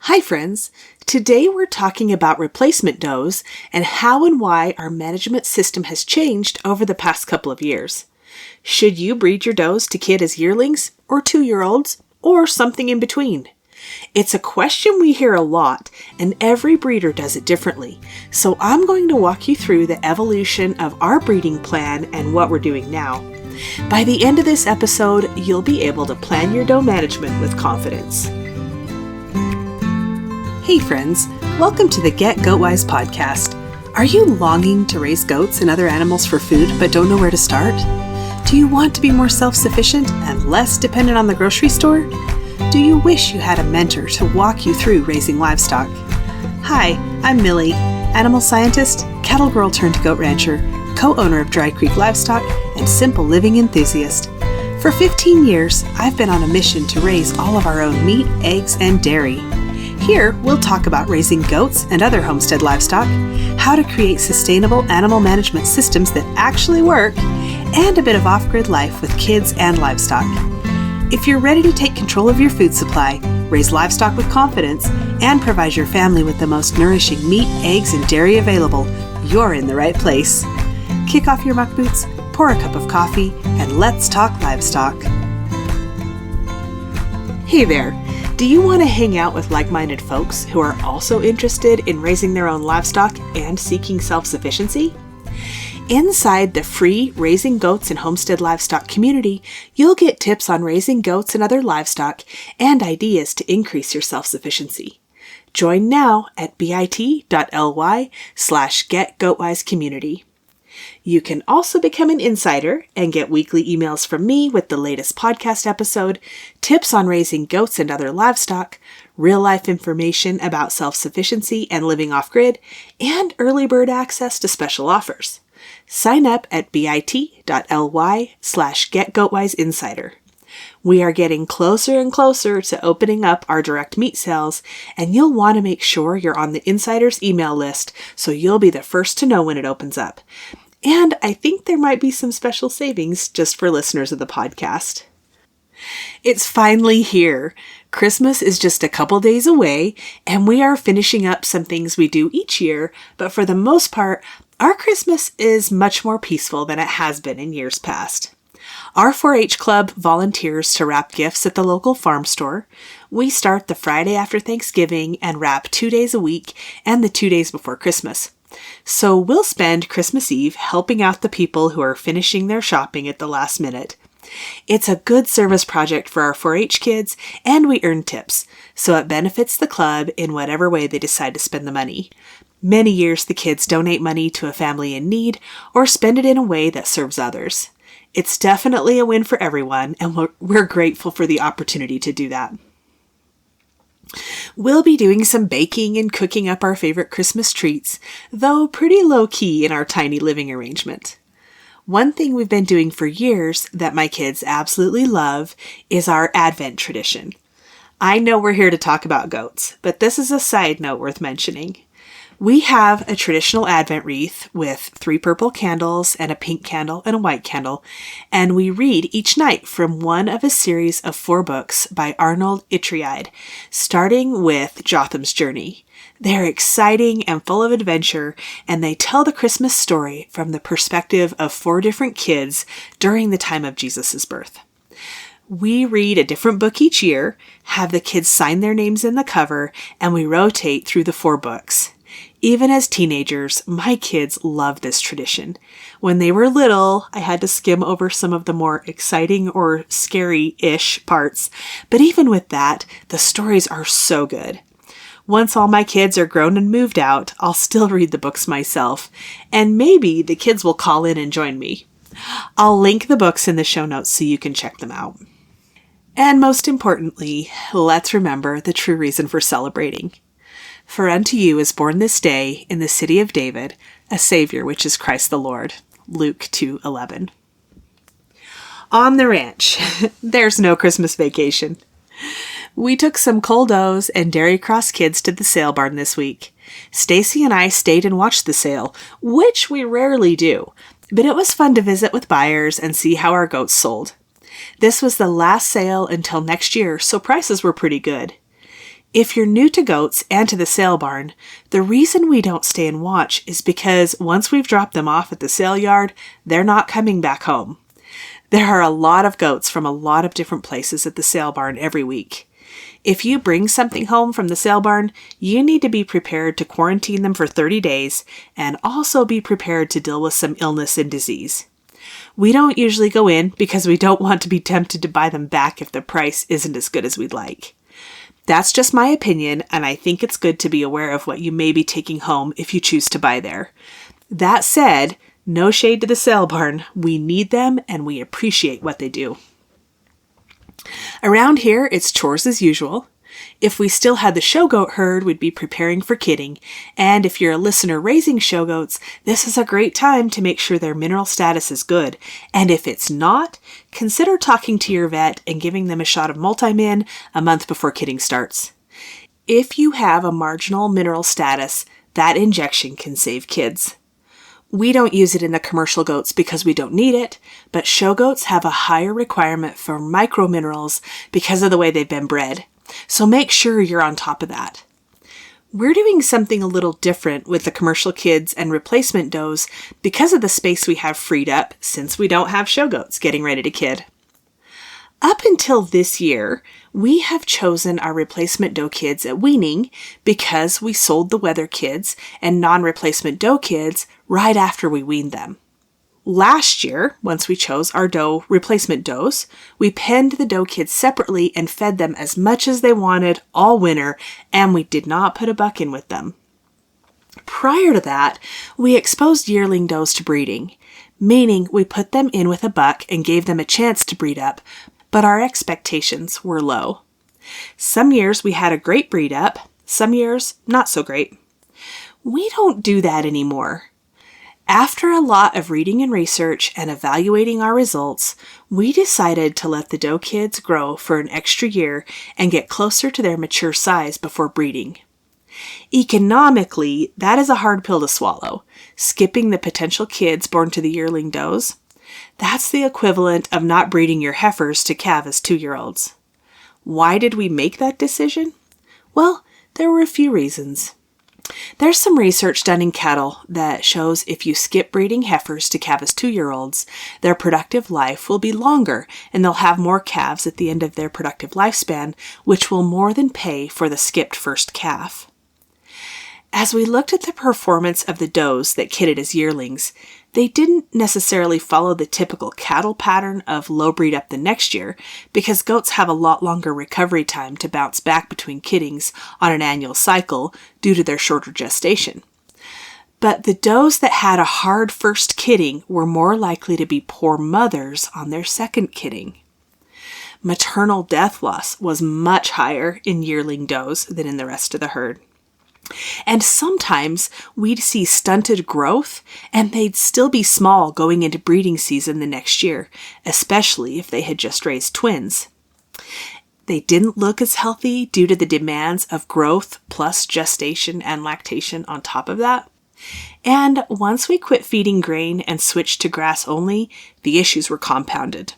Hi friends! Today we're talking about replacement does and how and why our management system has changed over the past couple of years. Should you breed your does to kid as yearlings or 2-year-olds or something in between? It's a question we hear a lot and every breeder does it differently, so I'm going to walk you through the evolution of our breeding plan and what we're doing now. By the end of this episode, you'll be able to plan your doe management with confidence. Hey friends, welcome to the Get Goat-Wise podcast. Are you longing to raise goats and other animals for food but don't know where to start? Do you want to be more self-sufficient and less dependent on the grocery store? Do you wish you had a mentor to walk you through raising livestock? Hi, I'm Millie, animal scientist, cattle girl turned goat rancher, co-owner of Dry Creek Livestock, and simple living enthusiast. For 15 years, I've been on a mission to raise all of our own meat, eggs, and dairy. Here, we'll talk about raising goats and other homestead livestock, how to create sustainable animal management systems that actually work, and a bit of off-grid life with kids and livestock. If you're ready to take control of your food supply, raise livestock with confidence, and provide your family with the most nourishing meat, eggs, and dairy available, you're in the right place. Kick off your muck boots, pour a cup of coffee, and let's talk livestock. Hey there! Do you want to hang out with like-minded folks who are also interested in raising their own livestock and seeking self-sufficiency? Inside the free Raising Goats and Homestead Livestock community, you'll get tips on raising goats and other livestock and ideas to increase your self-sufficiency. Join now at bit.ly/getgoatwisecommunity. You can also become an insider and get weekly emails from me with the latest podcast episode, tips on raising goats and other livestock, real-life information about self-sufficiency and living off-grid, and early bird access to special offers. Sign up at bit.ly/getgoatwiseinsider. We are getting closer and closer to opening up our direct meat sales, and you'll want to make sure you're on the insider's email list so you'll be the first to know when it opens up. And I think there might be some special savings just for listeners of the podcast. It's finally here. Christmas is just a couple days away, and we are finishing up some things we do each year, but for the most part, our Christmas is much more peaceful than it has been in years past. Our 4-H club volunteers to wrap gifts at the local farm store. We start the Friday after Thanksgiving and wrap 2 days a week and the 2 days before Christmas. So we'll spend Christmas Eve helping out the people who are finishing their shopping at the last minute. It's a good service project for our 4-H kids, and we earn tips, so it benefits the club in whatever way they decide to spend the money. Many years the kids donate money to a family in need or spend it in a way that serves others. It's definitely a win for everyone, and we're grateful for the opportunity to do that. We'll be doing some baking and cooking up our favorite Christmas treats, though pretty low-key in our tiny living arrangement. One thing we've been doing for years that my kids absolutely love is our Advent tradition. I know we're here to talk about goats, but this is a side note worth mentioning. We have a traditional Advent wreath with 3 purple candles and a pink candle and a white candle, and we read each night from one of a series of 4 books by Arnold Itriade, starting with Jotham's Journey. They're exciting and full of adventure, and they tell the Christmas story from the perspective of 4 different kids during the time of Jesus' birth. We read a different book each year, have the kids sign their names in the cover, and we rotate through the 4 books. Even as teenagers, my kids love this tradition. When they were little, I had to skim over some of the more exciting or scary-ish parts, but even with that, the stories are so good. Once all my kids are grown and moved out, I'll still read the books myself, and maybe the kids will call in and join me. I'll link the books in the show notes so you can check them out. And most importantly, let's remember the true reason for celebrating. For unto you is born this day in the city of David a Savior, which is Christ the Lord. Luke 2:11. On the ranch, there's no Christmas vacation. We took some cold does and Dairy Cross kids to the sale barn this week. Stacy and I stayed and watched the sale, which we rarely do, but it was fun to visit with buyers and see how our goats sold. This was the last sale until next year, so prices were pretty good. If you're new to goats and to the sale barn, the reason we don't stay and watch is because once we've dropped them off at the sale yard, they're not coming back home. There are a lot of goats from a lot of different places at the sale barn every week. If you bring something home from the sale barn, you need to be prepared to quarantine them for 30 days and also be prepared to deal with some illness and disease. We don't usually go in because we don't want to be tempted to buy them back if the price isn't as good as we'd like. That's just my opinion, and I think it's good to be aware of what you may be taking home if you choose to buy there. That said, no shade to the sale barn. We need them and we appreciate what they do. Around here, it's chores as usual. If we still had the show goat herd, we'd be preparing for kidding. And if you're a listener raising show goats, this is a great time to make sure their mineral status is good. And if it's not, consider talking to your vet and giving them a shot of multimin a month before kidding starts. If you have a marginal mineral status, that injection can save kids. We don't use it in the commercial goats because we don't need it, but show goats have a higher requirement for microminerals because of the way they've been bred. So make sure you're on top of that. We're doing something a little different with the commercial kids and replacement does because of the space we have freed up since we don't have show goats getting ready to kid. Up until this year, we have chosen our replacement doe kids at weaning because we sold the wether kids and non-replacement doe kids right after we weaned them. Last year, once we chose our doe replacement does, we penned the doe kids separately and fed them as much as they wanted all winter, and we did not put a buck in with them. Prior to that, we exposed yearling does to breeding, meaning we put them in with a buck and gave them a chance to breed up, but our expectations were low. Some years we had a great breed up, some years not so great. We don't do that anymore. After a lot of reading and research and evaluating our results, we decided to let the doe kids grow for an extra year and get closer to their mature size before breeding. Economically, that is a hard pill to swallow, skipping the potential kids born to the yearling does. That's the equivalent of not breeding your heifers to calve as 2-year-olds. Why did we make that decision? Well, there were a few reasons. There's some research done in cattle that shows if you skip breeding heifers to calve as 2-year-olds, their productive life will be longer and they'll have more calves at the end of their productive lifespan, which will more than pay for the skipped first calf. As we looked at the performance of the does that kidded as yearlings, they didn't necessarily follow the typical cattle pattern of low breed up the next year because goats have a lot longer recovery time to bounce back between kiddings on an annual cycle due to their shorter gestation. But the does that had a hard first kidding were more likely to be poor mothers on their second kidding. Maternal death loss was much higher in yearling does than in the rest of the herd. And sometimes we'd see stunted growth and they'd still be small going into breeding season the next year, especially if they had just raised twins. They didn't look as healthy due to the demands of growth plus gestation and lactation on top of that. And once we quit feeding grain and switched to grass only, the issues were compounded.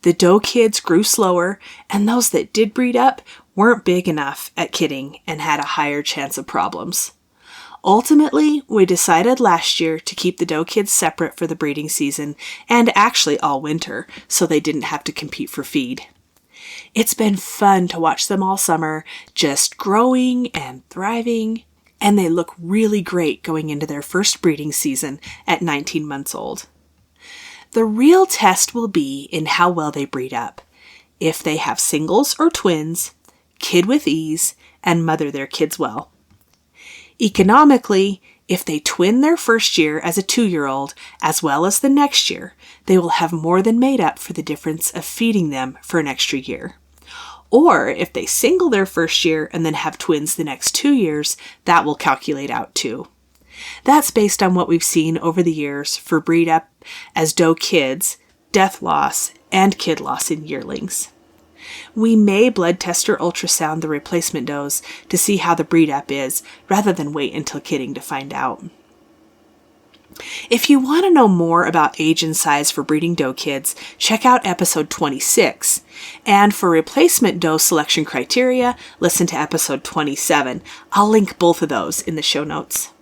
The doe kids grew slower, and those that did breed up weren't big enough at kidding and had a higher chance of problems. Ultimately, we decided last year to keep the doe kids separate for the breeding season and actually all winter so they didn't have to compete for feed. It's been fun to watch them all summer, just growing and thriving, and they look really great going into their first breeding season at 19 months old. The real test will be in how well they breed up, if they have singles or twins, kid with ease, and mother their kids well. Economically, if they twin their first year as a 2-year-old as well as the next year, they will have more than made up for the difference of feeding them for an extra year. Or if they single their first year and then have twins the next 2 years, that will calculate out too. That's based on what we've seen over the years for breed up as doe kids, death loss, and kid loss in yearlings. We may blood test or ultrasound the replacement does to see how the breed up is, rather than wait until kidding to find out. If you want to know more about age and size for breeding doe kids, check out episode 26. And for replacement doe selection criteria, listen to episode 27. I'll link both of those in the show notes.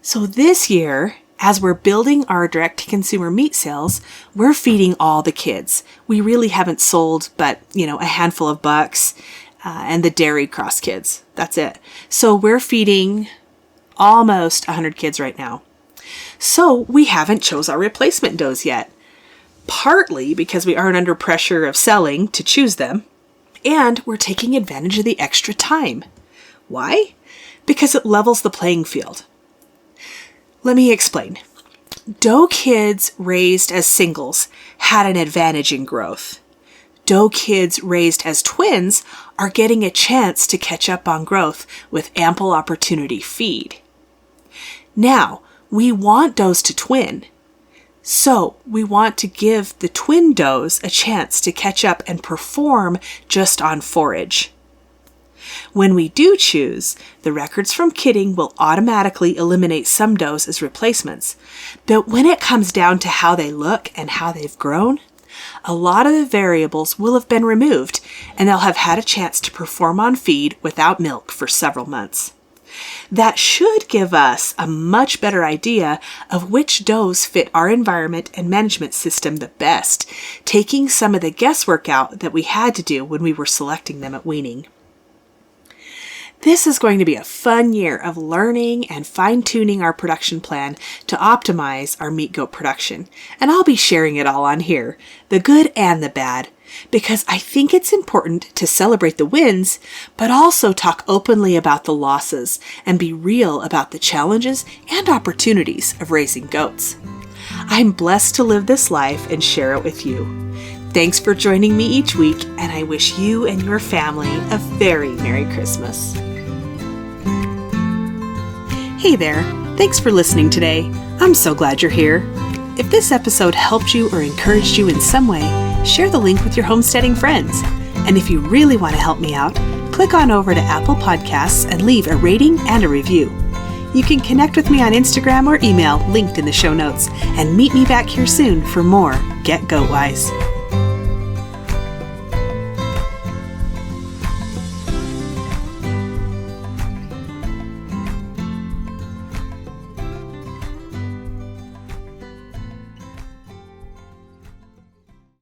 So this year, as we're building our direct-to-consumer meat sales, we're feeding all the kids. We really haven't sold but, a handful of bucks and the dairy cross kids. That's it. So we're feeding almost 100 kids right now. So we haven't chose our replacement does yet, partly because we aren't under pressure of selling to choose them, and we're taking advantage of the extra time. Why? Because it levels the playing field. Let me explain. Doe kids raised as singles had an advantage in growth. Doe kids raised as twins are getting a chance to catch up on growth with ample opportunity feed. Now, we want does to twin, so we want to give the twin does a chance to catch up and perform just on forage. When we do choose, the records from kidding will automatically eliminate some does as replacements, but when it comes down to how they look and how they've grown, a lot of the variables will have been removed and they'll have had a chance to perform on feed without milk for several months. That should give us a much better idea of which does fit our environment and management system the best, taking some of the guesswork out that we had to do when we were selecting them at weaning. This is going to be a fun year of learning and fine-tuning our production plan to optimize our meat goat production, and I'll be sharing it all on here, the good and the bad, because I think it's important to celebrate the wins, but also talk openly about the losses and be real about the challenges and opportunities of raising goats. I'm blessed to live this life and share it with you. Thanks for joining me each week, and I wish you and your family a very Merry Christmas. Hey there, thanks for listening today. I'm so glad you're here. If this episode helped you or encouraged you in some way, share the link with your homesteading friends. And if you really want to help me out, click on over to Apple Podcasts and leave a rating and a review. You can connect with me on Instagram or email linked in the show notes, and meet me back here soon for more Get Goat Wise.